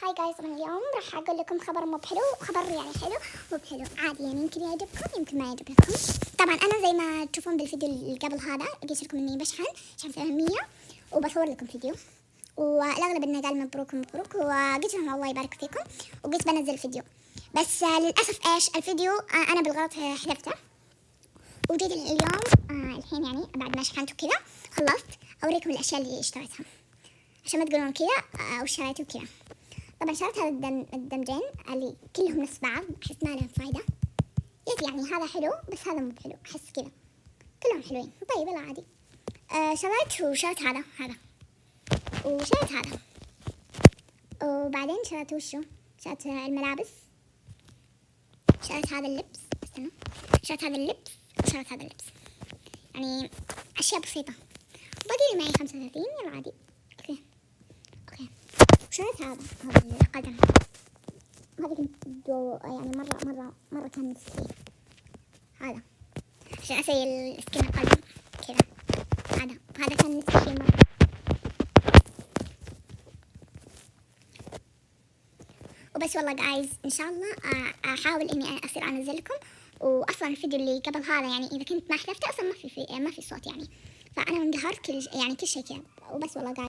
هاي جايز، طبعا اليوم راح اقول لكم خبر مو بحلو، خبر يعني حلو مو بحلو عادي، يعني يمكن يعجبكم يمكن ما يعجب لكم. طبعا انا زي ما تشوفون بالفيديو اللي قبل هذا قلت لكم اني بشحن 100 وبصور لكم فيديو، والاغلب انه قال مبروك مبروك، وقلت لهم الله يبارك فيكم وقلت بنزل فيديو. بس للاسف ايش الفيديو انا بالغلط حذفته، وجيت اليوم الحين يعني بعد ما شحنت وكذا خلصت اوريكم الاشياء اللي اشتريتها عشان ما تقولون كذا او اشتريت وكذا. طبعا شريت هذا الدمجين اللي كلهم نفس بعض، احس ما لهم فايده، يعني هذا حلو بس هذا مو حلو، احس كذا كلهم حلوين. طيب يلا عادي. شريت وشريت هذا وشريت هذا، وبعدين شريت وشو، شريت الملابس، شريت هذا اللبس، استنى، شريت هذا اللبس وشريت هذا اللبس، يعني اشياء بسيطه. باقي لي معي 35. يلا عادي. اوكي شريت هذا القلم، هذا كنت يعني مرة كان نفسي فيه هذا عشان أسيل سكين القلم كذا، هذا كان نفسي فيه مرة. وبس والله جايز إن شاء الله أحاول إني أصير أنزل لكم. وأصلا الفيديو اللي قبل هذا يعني إذا كنت ما حذفته أصلا ما في صوت يعني، فأنا انقهرت كل شيء كذا. وبس والله جايز.